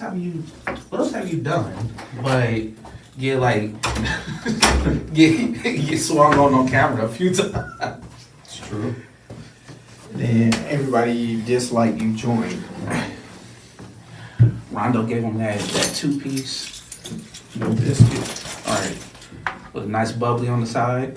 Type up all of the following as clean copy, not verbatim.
else have you done? But get like get swung on camera a few times. It's true. Then everybody you dislike you join. Rondo gave him that 2-piece. No biscuit. All right, with a nice bubbly on the side.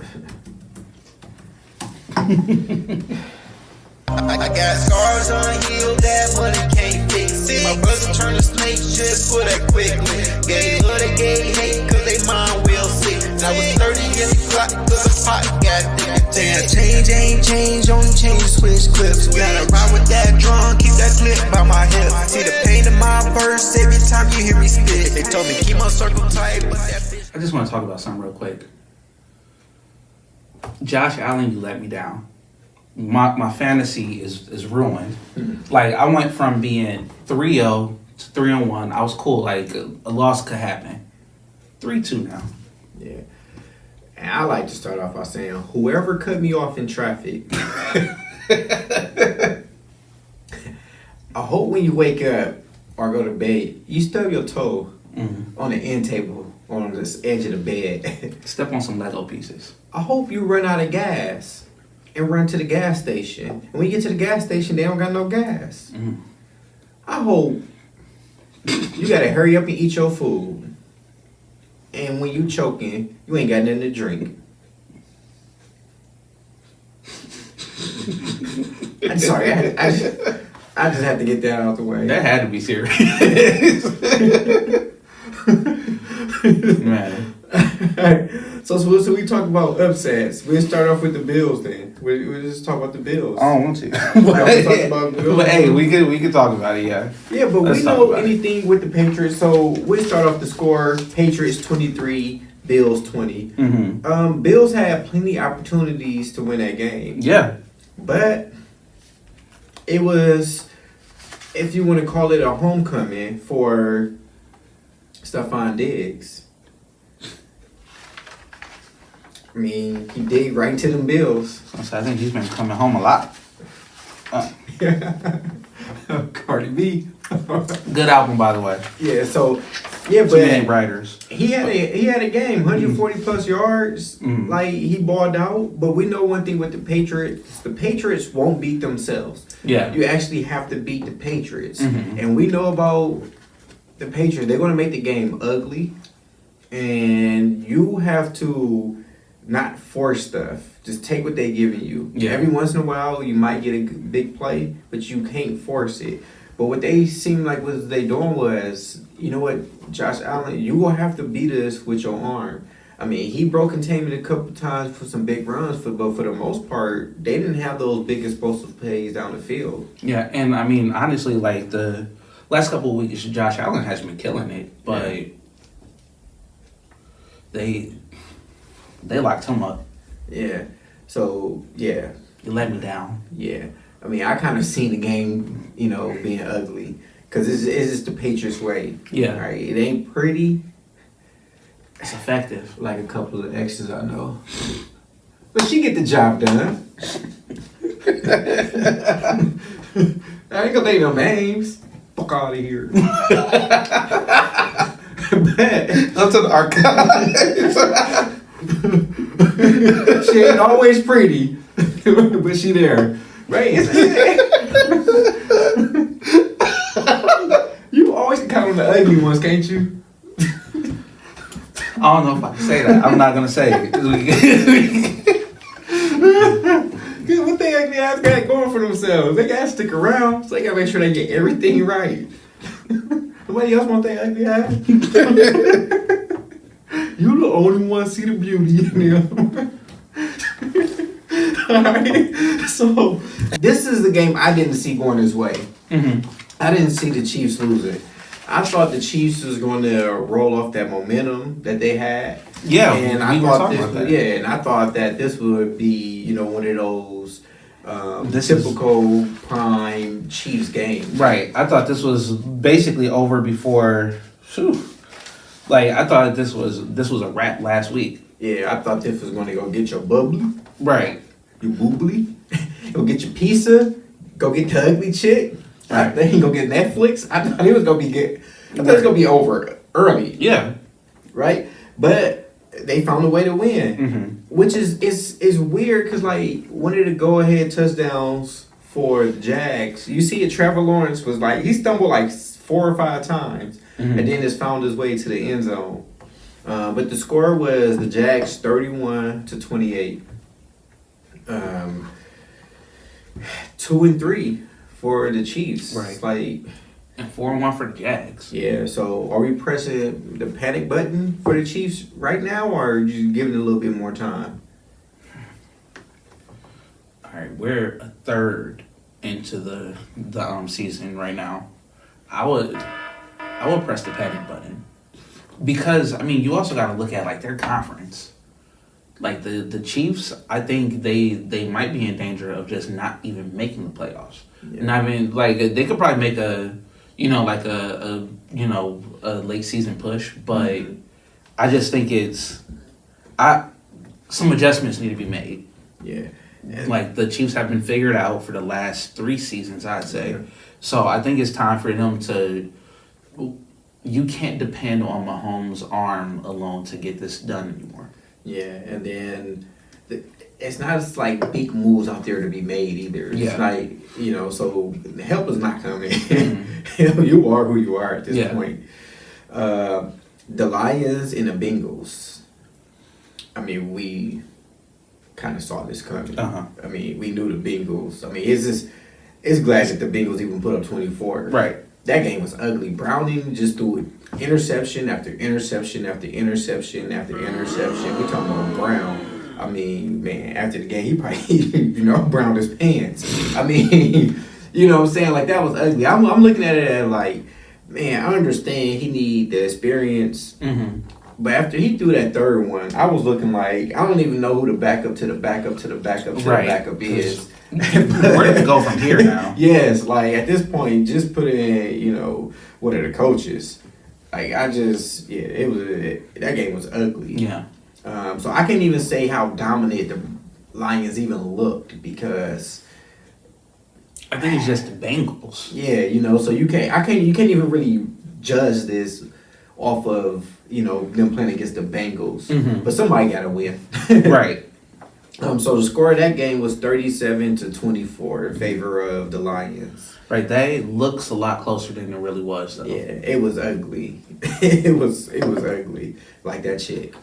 I got scars unhealed, that money can't fix it. My brother turned to snake just for that quickly. Gay love, they gay hate, cause they mind will sick. I was 30 in the clock, cause the pot got thick. Damn, change ain't change, only change switch clips. Gotta ride with that drum, keep that clip by my hip. See the pain in my verse every time you hear me spit. They told me keep my circle tight, but that bitch. I just want to talk about something real quick. Josh Allen, you let me down. My fantasy is ruined. Like, I went from being 3-0 to 3-1. I was cool. Like, a loss could happen. 3-2 now. Yeah. And I like to start off by saying, whoever cut me off in traffic, I hope when you wake up or go to bed, you stub your toe on the end table, on this edge of the bed. Step on some Lego pieces. I hope you run out of gas and run to the gas station. And when you get to the gas station, they don't got no gas. I hope you gotta hurry up and eat your food. And when you choking, you ain't got nothing to drink. I'm sorry, I just have to get that out the way. That had to be serious. Man. So we talk about upsets. We'll start off with the Bills then. We'll just talk about the Bills. I don't want to. We'll talk about the Bills. But hey, we could talk about it, yeah. Yeah, but Let's we talk know about it. anything with the Patriots. So we'll start off the score. Patriots 23, Bills 20. Bills had plenty of opportunities to win that game. Yeah. But it was, if you want to call it a homecoming for Stephon Diggs. I mean, he dig right to them Bills. So I think he's been coming home a lot. Cardi B. Good album, by the way. Yeah, so Too many writers. he had a game, 140 plus yards. Like, he balled out. But we know one thing with the Patriots won't beat themselves. Yeah. You actually have to beat the Patriots. And we know about the Patriots. They're going to make the game ugly. And you have to not force stuff. Just take what they're giving you. Yeah. Every once in a while, you might get a big play, but you can't force it. But what they seemed like what they doing was, you know what, Josh Allen, you gonna have to beat us with your arm. I mean, he broke containment a couple times for some big runs, but for the most part, they didn't have those big explosive plays down the field. Yeah, and I mean, honestly, like the last couple of weeks, Josh Allen has been killing it, but they locked him up. Yeah. So, yeah. You let me down. Yeah. I mean, I kind of seen the game, being ugly. Because it's just the Patriots way. Yeah. Right? It ain't pretty. It's effective. Like a couple of exes I know. But she get the job done. I ain't gonna name no names. Fuck out of here. But Up to the archives. she ain't always pretty. But she there. Right? You always can count on the ugly ones, can't you? I don't know if I can say that. I'm not gonna say it. What they ugly ass got going for themselves? They gotta stick around, so they gotta make sure they get everything right. Nobody else want their ugly ass. You the only one see the beauty in them. Alright, so this is the game I didn't see going his way. I didn't see the Chiefs losing. I thought the Chiefs was going to roll off that momentum that they had. Yeah, and we were talking about that. Yeah, and I thought that this would be, one of those This typical prime Chiefs games. Right. I thought this was basically over before. Like, I thought this was a wrap last week. Yeah, I thought this was going to go get your bubbly, Right. your boobly, go get your pizza, go get the ugly chick. Right. I think go get Netflix. I thought it was gonna be good. I thought it was gonna be over early, Yeah. right? But they found a way to win, Mm-hmm. which is weird because like one of the go ahead touchdowns for the Jags, you see it. Trevor Lawrence was like he stumbled like 4 or 5 times, Mm-hmm. and then just found his way to the end zone. But the score was the Jags 31-28. 2-3 for the Chiefs. Right. Like, And 4-1 for the Jags. yeah. So are we pressing the panic button for the Chiefs right now, or are you giving it a little bit more time? All right, we're a third into the season right now. I would press the panic button because I mean you also got to look at like their conference. Like the Chiefs, I think they might be in danger of just not even making the playoffs. Yeah. And I mean like they could probably make a late season push, but Mhm. I just think some adjustments need to be made. Yeah. Like the Chiefs have been figured out for the last 3 seasons, I'd say. Yeah. So I think it's time for them to. You can't depend on Mahomes' arm alone to get this done anymore. Yeah, and then it's not just like big moves out there to be made either. It's Yeah. like, so the help is not coming. Mhm. You are who you are at this Yeah. point. The Lions and the Bengals. I mean, we kind of saw this coming. Uh-huh. I mean, we knew the Bengals. I mean, it's glad that the Bengals even put up 24. Right. That game was ugly. Browning just threw it interception after interception after interception after interception. We talking about Brown. I mean, man, after the game, he probably, browned his pants. I mean, you know what I'm saying? Like, that was ugly. I'm looking at it as like, man, I understand he need the experience. Mm-hmm. But after he threw that third one, I was looking like, I don't even know who the backup to the backup to the backup to Right. the backup is. Where do we go from here now? Yes, like at this point, just put in, what are the coaches? Like that game was ugly. Yeah. So I can't even say how dominant the Lions even looked because, I think it's just the Bengals. yeah, so you can't even really judge this off of, them playing against the Bengals. Mhm. But somebody got to win. Right. So the score of that game was 37-24 in favor of the Lions. Right. That looks a lot closer than it really was, though. Yeah, it was ugly. it was ugly. Like that chick.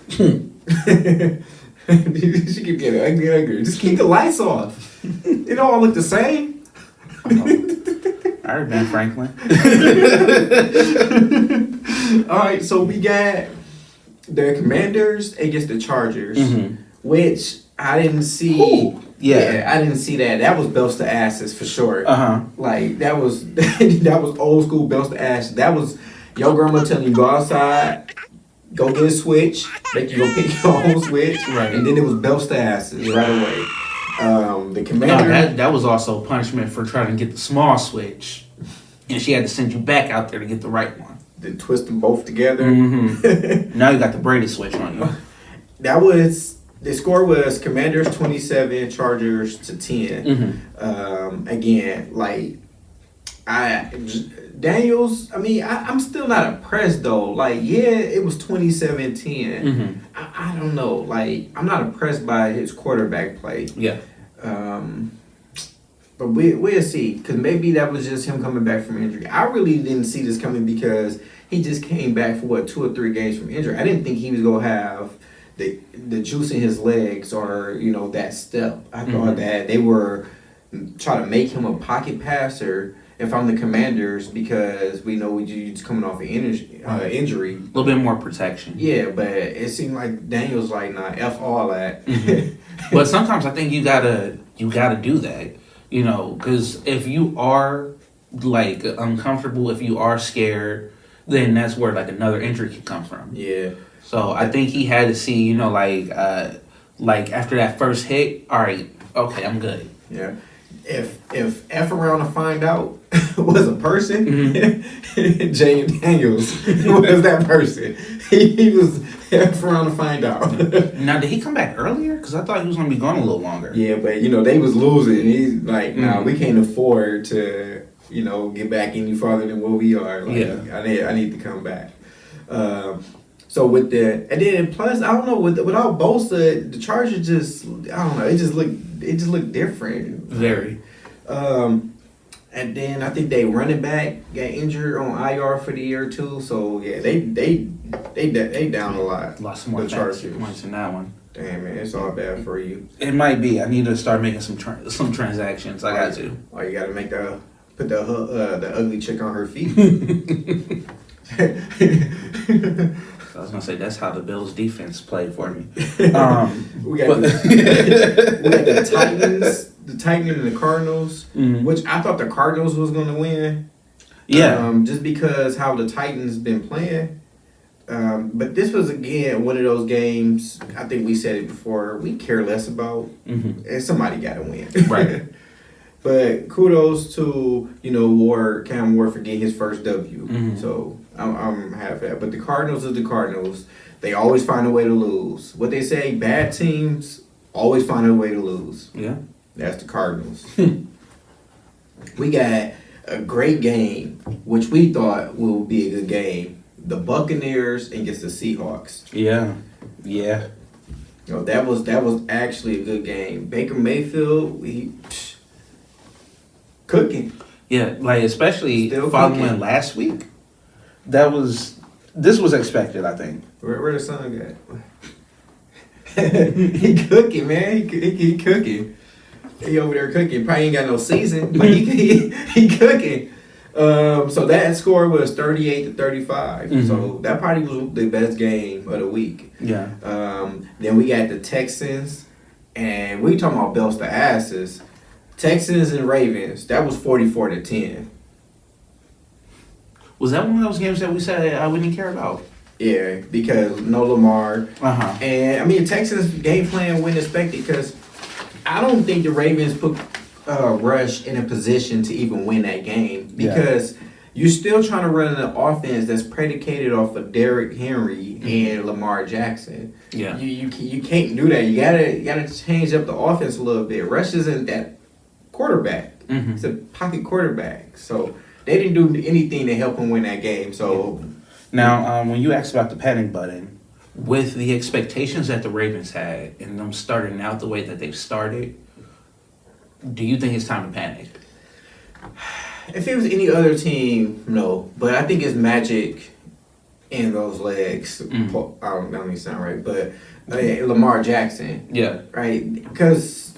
She keep getting ugly and uglier. Just keep the lights off. It all look the same. All right, Ben Franklin. All right, so we got the Commanders against the Chargers, Mhm. which I didn't see. Ooh, yeah. I didn't see that. That was belts to asses for sure. Uh-huh. Like that was that was old school belts to asses. That was your grandma telling you go outside, go get a switch, make you go pick your own switch, Right. and then it was belts to asses right away. The No, Commander. that was also punishment for trying to get the small switch. And she had to send you back out there to get the right one. Then twist them both together. Mm-hmm. Now you got the Brady switch on you. The score was Commanders 27, Chargers to 10. Mm-hmm. Again, like Daniels. I mean, I'm still not impressed though. Like, yeah, it was 27-10. Mm-hmm. I don't know. Like, I'm not impressed by his quarterback play. Yeah. But we'll see, because maybe that was just him coming back from injury. I really didn't see this coming because he just came back for 2 or 3 games from injury. I didn't think he was gonna have the juice in his legs or that step. I thought that they were trying to make him a pocket passer. If I'm the Commanders, because we know he's coming off an injury. A little bit more protection. Yeah, but it seemed like Daniel's like, nah, F all that. But sometimes I think you gotta do that, because if you are like uncomfortable, if you are scared, then that's where like another injury can come from. Yeah. So I think he had to see, like after that first hit, all right, okay, I'm good. Yeah. If F around to find out was a person, Jay Daniels was that person. He was F around to find out. Now, did he come back earlier? Because I thought he was going to be gone a little longer. Yeah, but they was losing. He's like, nah, we can't afford to get back any farther than where we are. Like, Yeah. I need to come back. So with that, and then plus I don't know without Bosa, the Chargers just I don't know it just looked different. Very. And then I think they running back got injured on IR for the year too. So yeah, they down a lot. Lost some more The fantasy Chargers. points in that one. Damn man, it's all bad for you. It might be. I need to start making some transactions. I got to. Oh, you gotta put the ugly chick on her feet. I was gonna say that's how the Bills defense played for me. We got the Titans and the Cardinals, Mhm. which I thought the Cardinals was gonna win. Yeah. Just because how the Titans been playing. But this was again one of those games. I think we said it before. We care less about, Mhm. and somebody got to win, Right. But kudos to Cam Ward for getting his first W. Mhm. So I'm happy. But the Cardinals are the Cardinals. They always find a way to lose. What they say, bad teams always find a way to lose. Yeah. That's the Cardinals. We got a great game, which we thought will be a good game. The Buccaneers against the Seahawks. Yeah. Yeah. That was actually a good game. Baker Mayfield, cooking. Yeah. Like especially Still following cooking. last week. This was expected, I think. Where the son got? He cooking, man. He cooking. He over there cooking. Probably ain't got no season, but he cooking. So that score was 38-35. Mhm. So that probably was the best game of the week. Yeah. Then we got the Texans, and we talking about belts to asses. Texans and Ravens. That was 44-10. Was that one of those games that we said I wouldn't care about? Yeah, because no Lamar. Uh-huh. And I mean, Texas game plan went expected because I don't think the Ravens put Rush in a position to even win that game because you're still trying to run an offense that's predicated off of Derrick Henry and Lamar Jackson. Yeah. You can't do that. You gotta change up the offense a little bit. Rush isn't that quarterback. Mhm. It's a pocket quarterback. So they didn't do anything to help him win that game. So Now, when you asked about the panic button, with the expectations that the Ravens had and them starting out the way that they've started, do you think it's time to panic? if it was any other team, no. But I think it's magic in those legs. I don't even sound right, but Lamar Jackson, Yeah. right? Because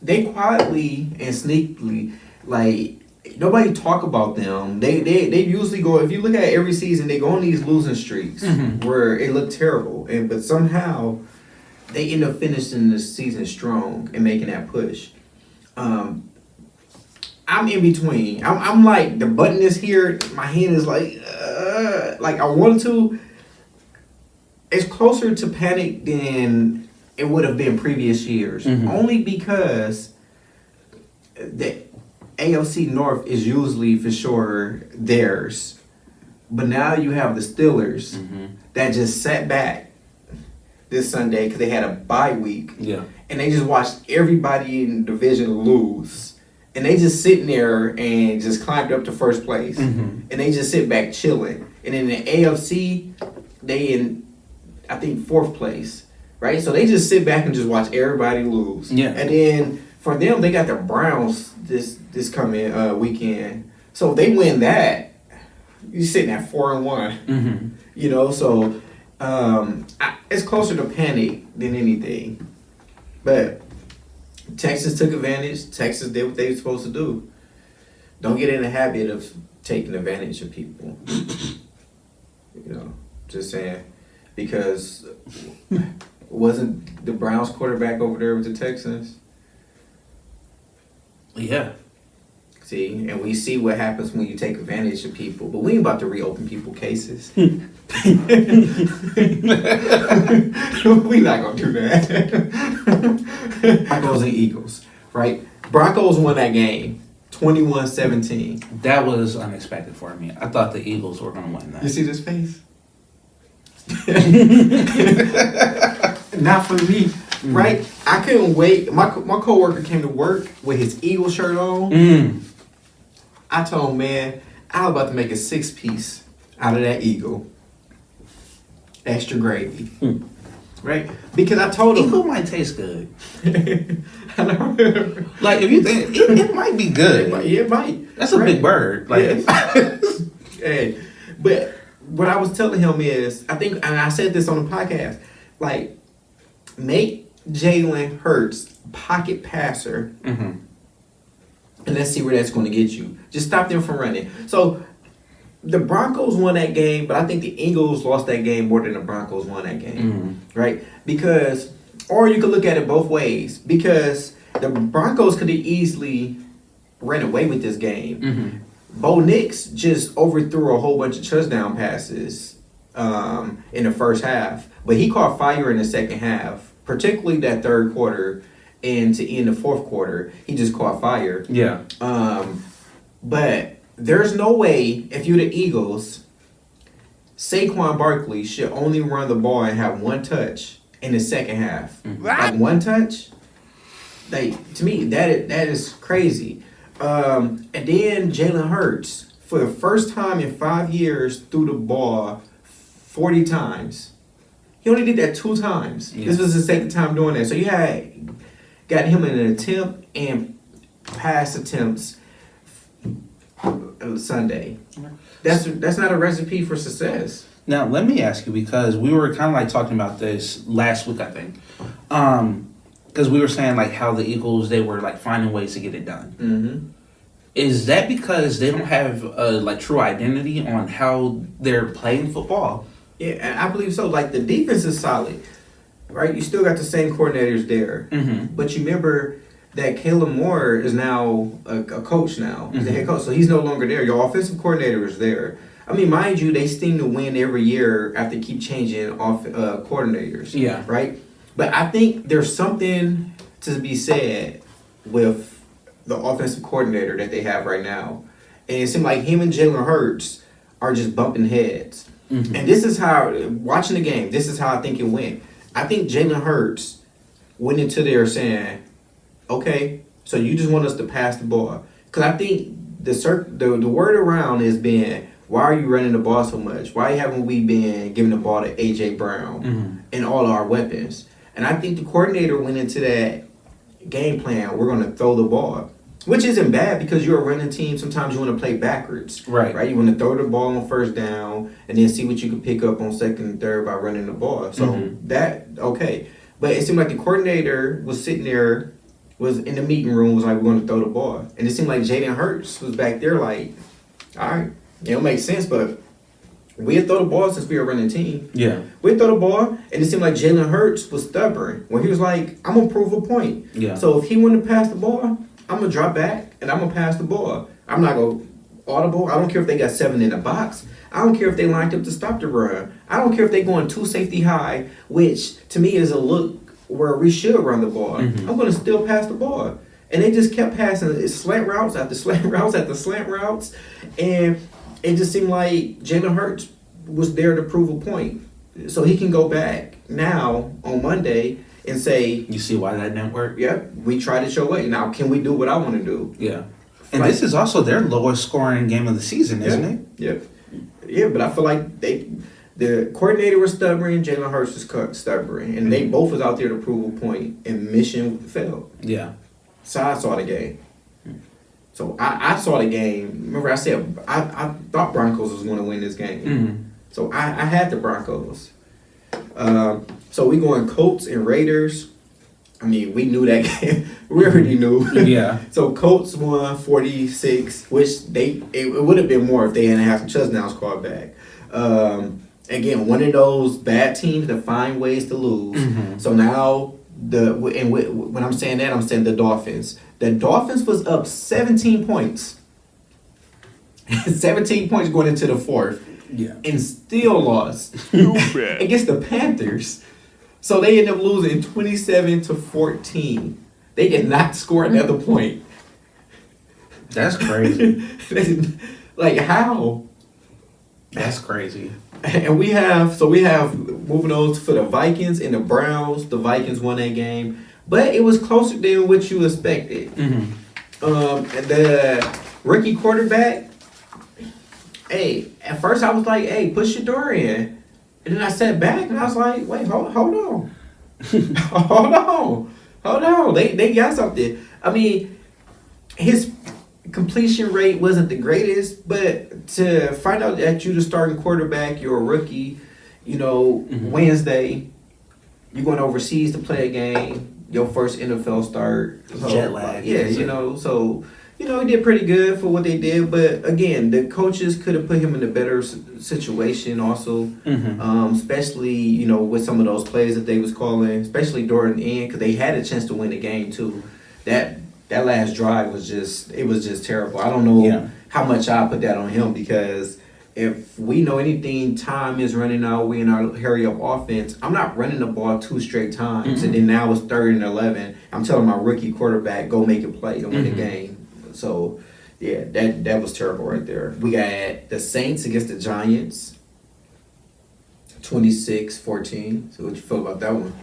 they quietly and sneakily, like, nobody talk about them. They usually go. If you look at every season, they go on these losing streaks where it looked terrible, but somehow they end up finishing the season strong and making that push. I'm in between. I'm like the button is here. My hand is like I want to. It's closer to panic than it would have been previous years, only because the AFC North is usually for sure theirs. But now you have the Steelers that just sat back this Sunday because they had a bye week. Yeah. And they just watched everybody in the division lose. And they just sitting there and just climbed up to first place. And they just sit back chilling. And in the AFC, they in, I think, fourth place. Right? So they just sit back and just watch everybody lose. Yeah. And then for them, they got the Browns this coming weekend. So if they win that, you're sitting at 4-1. You know, so it's closer to panic than anything. But Texas took advantage. Texas did what they were supposed to do. Don't get in the habit of taking advantage of people. You know, just saying. Because wasn't the Browns quarterback over there with the Texans? Yeah. See, and we see what happens when you take advantage of people. But we ain't about to reopen people cases. We not gonna do that. Broncos and Eagles, right? Broncos won that game, 21-17. That was unexpected for me. I thought the Eagles were going to win You that. see this face? Not for me, right? I couldn't wait. My coworker came to work with his Eagle shirt on. I told him, man, I was about to make a 6-piece out of that Eagle. Extra gravy. Right? Because I told him. Eagle might taste good. I know. Like if you think it might be good. It might. That's a big bird. Like Hey, but what I was telling him is, I think, and I said this on the podcast, like, make Jalen Hurts pocket passer, Mhm. and let's see where that's going to get you. Just stop them from running. So the Broncos won that game, but I think the Eagles lost that game more than the Broncos won that game, right? Because, or you could look at it both ways, because the Broncos could have easily ran away with this game. Bo Nix just overthrew a whole bunch of touchdown passes in the first half, but he caught fire in the second half, particularly that third quarter and to end the fourth quarter. He just caught fire. Yeah. But there's no way, if you're the Eagles, Saquon Barkley should only run the ball and have one touch in the second half. Like one touch? Like, to me, that is crazy. And then Jalen Hurts, for the first time in 5 years, threw the ball 40 times. He only did that 2 times. Yeah. This was his second time doing that. So you had got him in an attempt and pass attempts Sunday. That's not a recipe for success. Now let me ask you, because we were kind of like talking about this last week, I think. Because we were saying like how the Eagles, they were like finding ways to get it done. Mm-hmm. Is that because they don't have a like true identity on how they're playing football? Yeah, and I believe so. Like, the defense is solid, right? You still got the same coordinators there. But you remember that Caleb Moore is now a coach now. He's the head coach. So he's no longer there. Your offensive coordinator is there. I mean, mind you, they seem to win every year after keep changing coordinators. Yeah. Right? But I think there's something to be said with the offensive coordinator that they have right now. And it seems like him and Jalen Hurts are just bumping heads. And this is how, watching the game, this is how I think it went. I think Jalen Hurts went into there saying, okay, so you just want us to pass the ball. Because I think the word around has been, why are you running the ball so much? Why haven't we been giving the ball to A.J. Brown and all our weapons? And I think the coordinator went into that game plan, we're going to throw the ball. Which isn't bad, because you're a running team. Sometimes you want to play backwards. Right? You want to throw the ball on first down and then see what you can pick up on second and third by running the ball. So that, okay. But it seemed like the coordinator was sitting there, was in the meeting room, was like, we're going to throw the ball. And it seemed like Jalen Hurts was back there like, all right, it don't make sense, but we'll throw the ball since we're a running team. Yeah. We'll throw the ball. And it seemed like Jalen Hurts was stubborn when he was like, I'm going to prove a point. Yeah. So if he wanted to pass the ball, I'm going to drop back and I'm going to pass the ball. I'm not going to audible. I don't care if they got 7 in the box. I don't care if they lined up to stop the run. I don't care if they're going 2 safety high, which to me is a look where we should run the ball. I'm going to still pass the ball. And they just kept passing slant routes after slant routes after slant routes. And it just seemed like Jalen Hurts was there to prove a point. So he can go back now on Monday and say, You see why that didn't work? yep, we tried it your way. Now, can we do what I want to do? Yeah. And Like- this is also their lowest scoring game of the season, isn't it? Yep. Yeah, but I feel like the coordinator was stubborn, Jalen Hurts was stubborn, and they both was out there to prove a point, and mission failed. Yeah. So I saw the game. So I saw the game. Remember, I said I thought Broncos was going to win this game. So I had the Broncos. So we going Colts and Raiders. I mean, we knew that game. We already knew. Yeah. So Colts won 46, which it would have been more if they hadn't had some touchdowns called back. Again, one of those bad teams that find ways to lose. So now when I'm saying that, I'm saying the Dolphins. The Dolphins was up 17 points. 17 points going into the fourth. Yeah. And still lost against the Panthers. So they ended up losing 27-14. They did not score another point. That's crazy. Like, how? That's crazy. And we have moving on for the Vikings and the Browns. The Vikings won that game, but it was closer than what you expected. And rookie quarterback. Hey, at first I was like, hey, push your door in. And then I sat back and I was like, wait, hold on. hold on. They got something. I mean, his completion rate wasn't the greatest, but to find out that you're the starting quarterback, you're a rookie, Wednesday, you're going overseas to play a game, your first NFL start. So, Jet lag. Yeah, he did pretty good for what they did, but again, the coaches could have put him in a better situation also, especially, with some of those plays that they was calling, especially during the end, because they had a chance to win the game too. That last drive was just terrible. I don't know how much I put that on him, because if we know anything, time is running out. We in our hurry up offense. I'm not running the ball 2 straight times, and then now it's 3rd and 11. I'm telling my rookie quarterback, go make a play to win the game. So, yeah, that was terrible right there. We got the Saints against the Giants, 26-14. So what you feel about that one?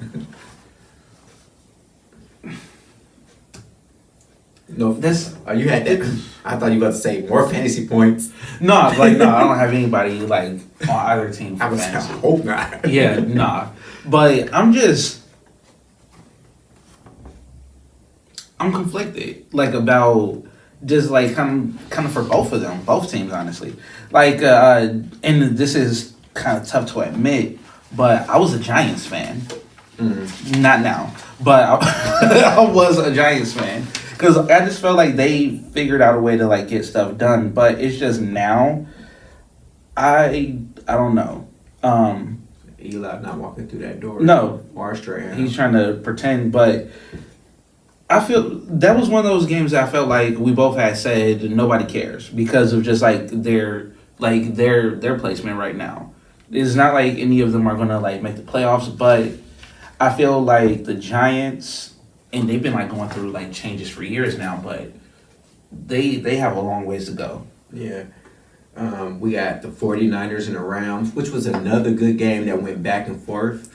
No, you had that. I thought you were about to say more fantasy points. No, I don't have anybody like on either team for I fantasy. hope not. Yeah, nah. But I'm conflicted, about just kind of for both of them, both teams, honestly. And this is kind of tough to admit, but I was a Giants fan. Not now, but I was a Giants fan. Because I just felt like they figured out a way to get stuff done, but it's just now, I don't know. Eli not walking through that door. No, Marstrand. he's trying to pretend, but I feel that was one of those games that I felt like we both had said nobody cares because of just their placement right now. It's not like any of them are gonna make the playoffs, but I feel like the Giants. And they've been going through changes for years now, but they have a long ways to go. Yeah. We got the 49ers and the Rams, which was another good game that went back and forth.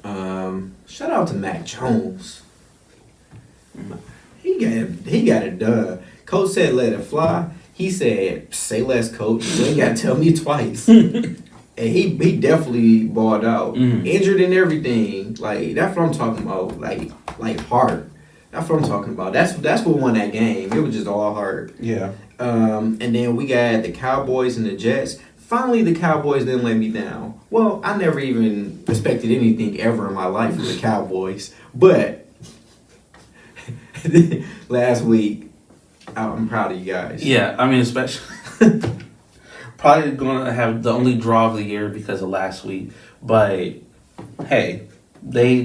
Shout out to Mac Jones. He got it done. Coach said let it fly. He said, say less, coach. You ain't gotta tell me twice. And he definitely balled out. Injured and everything. That's what I'm talking about. Heart. That's what I'm talking about. That's what won that game. It was just all heart. Yeah. And then we got the Cowboys and the Jets. Finally, the Cowboys didn't let me down. Well, I never even expected anything ever in my life from the Cowboys. But last week, I'm proud of you guys. Yeah, I mean, especially... Probably going to have the only draw of the year because of last week. But, hey, they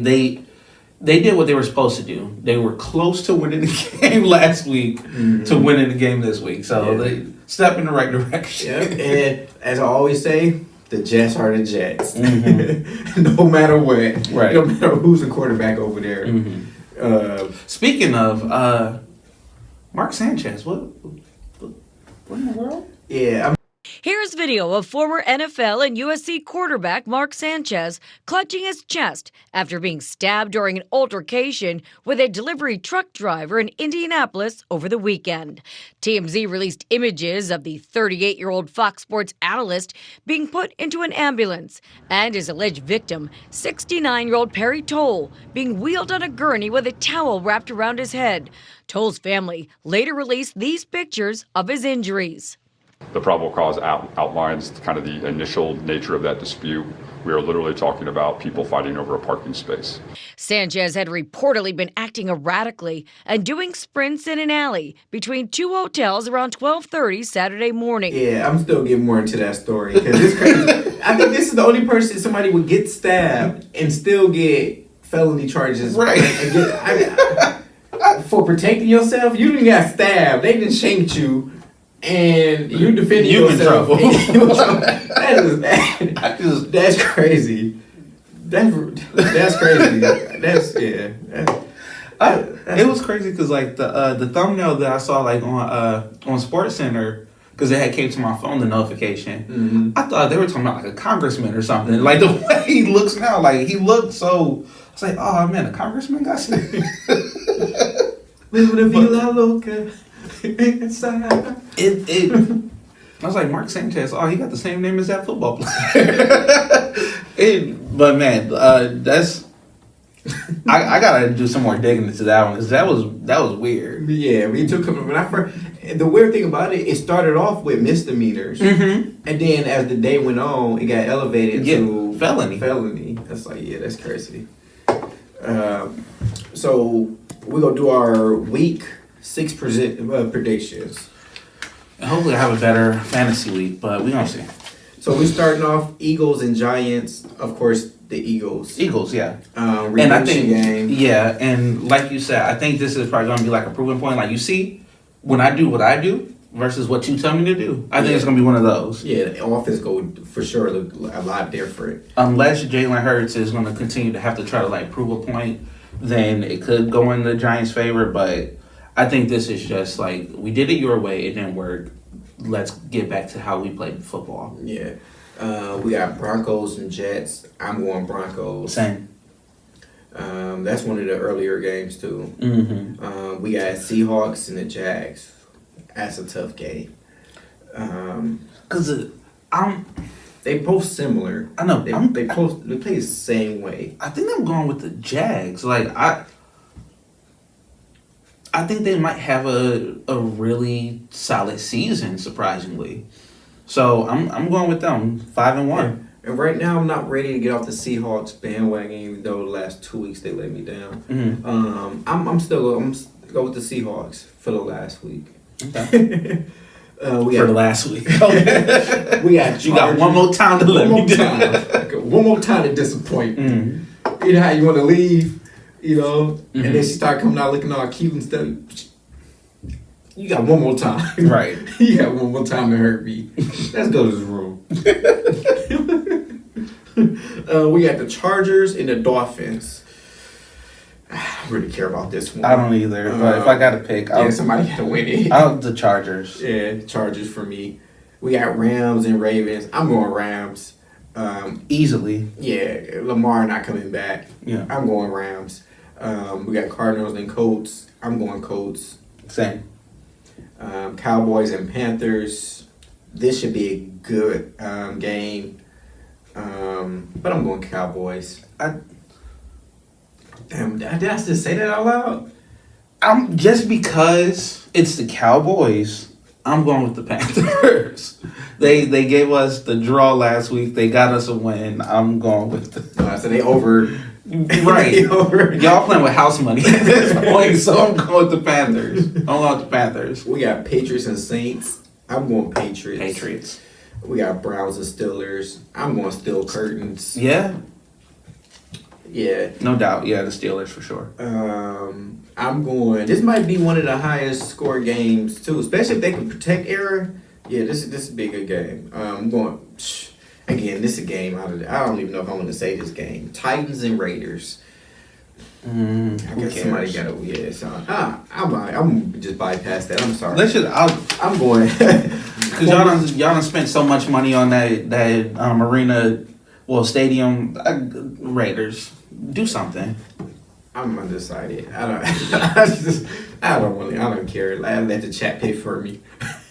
did what they were supposed to do. They were close to winning the game last week to winning the game this week. So they stepped in the right direction. Yep. And as I always say, the Jets are the Jets. No matter what. Right. No matter who's the quarterback over there. Speaking of, Mark Sanchez, what in the world? Yeah, Here's video of former NFL and USC quarterback Mark Sanchez clutching his chest after being stabbed during an altercation with a delivery truck driver in Indianapolis over the weekend. TMZ released images of the 38-year-old Fox Sports analyst being put into an ambulance and his alleged victim, 69-year-old Perry Toll, being wheeled on a gurney with a towel wrapped around his head. Toll's family later released these pictures of his injuries. The probable cause outlines kind of the initial nature of that dispute. We are literally talking about people fighting over a parking space. Sanchez had reportedly been acting erratically and doing sprints in an alley between 2 hotels around 12:30 Saturday morning. Yeah, I'm still getting more into that story because it's crazy. I think this is the only person somebody would get stabbed and still get felony charges. Right. For protecting yourself, you didn't got stabbed. They didn't shanked you. And you defending yourself. That's crazy. That's crazy. It was crazy because the thumbnail that I saw on SportsCenter, because it had came to my phone, the notification. I thought they were talking about a congressman or something. The way he looks now, he looked so. I was like, oh man, a congressman got stabbed. Viva la Villa Loca. Inside. It I was like, Mark Sanchez, oh, he got the same name as that football player. But man, that's I gotta do some more digging into that one because that was weird. Yeah, we took him when I first. The weird thing about it, it started off with misdemeanors, and then as the day went on, it got elevated to felony. That's like, yeah, that's crazy. So we're gonna do our week 6 predictions. And hopefully, I have a better fantasy week, but we gonna see. So we're starting off Eagles and Giants. Of course, the Eagles. Eagles, yeah. And I think, game. yeah, and like you said, I think this is probably gonna be like a proven point. Like you see, when I do what I do versus what you tell me to do, I think it's gonna be one of those. Yeah, the offense go for sure look a lot different. Unless Jalen Hurts is gonna continue to have to try to like prove a point, then it could go in the Giants' favor. But I think this is just like we did it your way, it didn't work. Let's get back to how we played football. Yeah. We got Broncos and Jets. I'm going Broncos. Same. That's one of the earlier games too. Mm-hmm. We got Seahawks and the Jags. That's a tough game. Cause They both similar. I know. They play the same way. I think I'm going with the Jags. Like I think they might have a really solid season, surprisingly. So I'm going with them 5-1. And right now, I'm not ready to get off the Seahawks bandwagon, even though the last 2 weeks they let me down. Mm-hmm. I'm still go with the Seahawks for the last week. Okay. We For got the last week. we got You got one more time to let me down. One more time to disappoint. Mm-hmm. You know how you want to leave, you know, and Mm-hmm. then she start coming out looking all cute and stuff. You got one more time. Right. You got one more time to hurt me. Let's go to this room. We got the Chargers and the Dolphins. I don't really care about this one. I don't either. But if I got to pick, somebody got to win it. the Chargers. Yeah, Chargers for me. We got Rams and Ravens. I'm going Rams. Easily. Yeah, Lamar not coming back. Yeah. I'm going Rams. We got Cardinals and Colts. I'm going Colts. Same. Cowboys and Panthers. This should be a good game. But I'm going Cowboys. Damn, did I just say that out loud? I'm just because it's the Cowboys, I'm going with the Panthers. They gave us the draw last week. They got us a win. I'm going with the So they over. right. They over. Y'all playing with house money at this point, so I'm going with the Panthers. I'm going with the Panthers. We got Patriots and Saints. I'm going Patriots. Patriots. We got Browns and Steelers. I'm going Steel Curtains. Yeah, Yeah. no doubt. Yeah, the Steelers for sure. I'm going. This might be one of the highest score games too, especially if they can protect error. Yeah, this would be a good game. I'm going. Again, this is a game out of. I don't even know if I want to say this game. Titans and Raiders. I Who guess cares? somebody got to. Yeah, so I'm just bypass that. I'm sorry. Let's just I'm going. because y'all done spent so much money on that arena, stadium. Raiders, do something. I'm undecided. I don't care. I let the chat pay for me.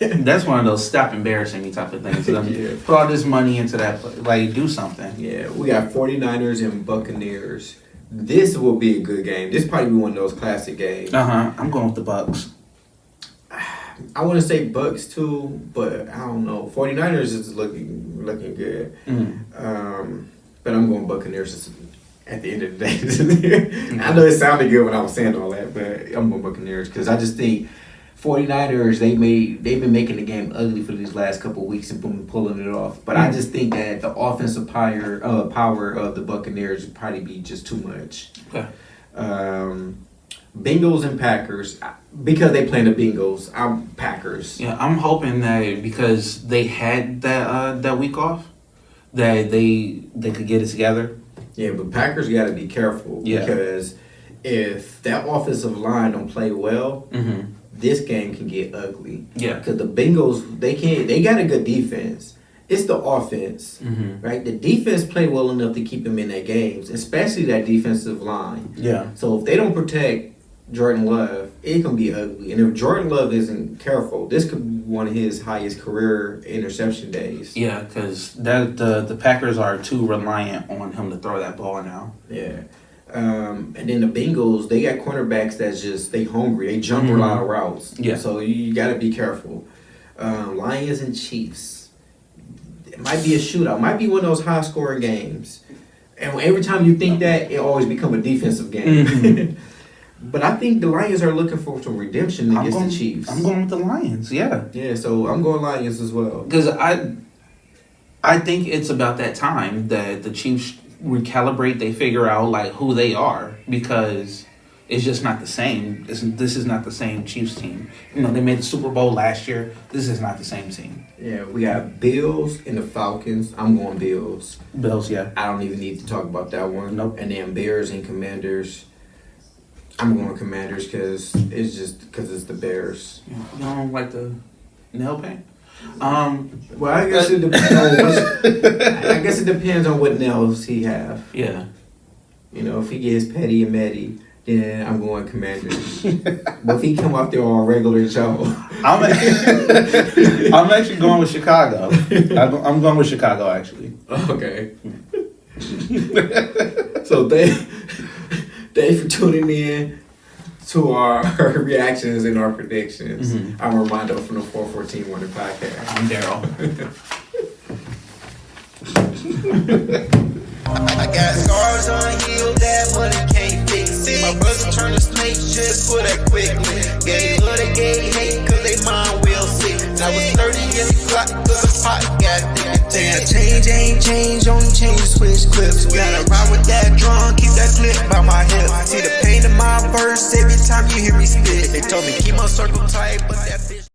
That's one of those stop embarrassing me type of things. Yeah. Put all this money into that, like do something. Yeah, we got 49ers and Buccaneers. This will be a good game. This probably be one of those classic games. I'm going with the Bucks. I want to say Bucks too, but I don't know. 49ers is looking good. But I'm going Buccaneers at the end of the day. I know it sounded good when I was saying all that, but I'm going Buccaneers because I just think 49ers, they've been making the game ugly for these last couple of weeks and been pulling it off. But I just think that the offensive power of the Buccaneers would probably be just too much. Okay. Bengals and Packers, because they play the Bengals, I'm Packers. Yeah, I'm hoping that because they had that week off, that they could get it together. Yeah, but Packers got to be careful because if that offensive line don't play well, this game can get ugly. Yeah. Because the Bengals, they got a good defense. It's the offense, right? The defense play well enough to keep them in their games, especially that defensive line. Yeah. So if they don't protect Jordan Love, it can be ugly. And if Jordan Love isn't careful, this could be one of his highest career interception days. Yeah, because the Packers are too reliant on him to throw that ball now. Yeah. And then the Bengals, they got cornerbacks that's just, they hungry. They jump a lot of routes. Yeah. So you got to be careful. Lions and Chiefs. It might be a shootout. Might be one of those high-scoring games. And every time you think that, it always become a defensive game. But I think the Lions are looking for some redemption against the Chiefs. I'm going with the Lions, yeah. Yeah, so I'm going Lions as well. Because I think it's about that time that the Chiefs recalibrate, they figure out like who they are, because it's just not the same. This is not the same Chiefs team. You know, they made the Super Bowl last year. This is not the same team. Yeah, we got Bills and the Falcons. I'm going Bills. Bills, yeah. I don't even need to talk about that one. Nope. And then Bears and Commanders. I'm going Commanders because it's the Bears. You don't like the nail paint? Well, I guess it depends on I guess it depends on what nails he have. Yeah. You know, if he gets Petty and Matty, then I'm going Commanders. But if he come out there on regular Joe, I'm actually going with Chicago. I'm going with Chicago, actually. okay. So thanks for tuning in to our reactions and our predictions. I'm Armando from the 414 Morning Podcast. I'm Daryl. I got scars on heel that money can't fix it. My brother turned a snake just for that quickly. Gay love, they gay hate cause they mind will sick. And I was 30 in the clock cause the pot got thick. Damn, change ain't change, only change switch clips. Gotta ride with that drum, keep that clip by my hip. See the pain in my verse every time you hear me spit. They told me keep my circle tight, but that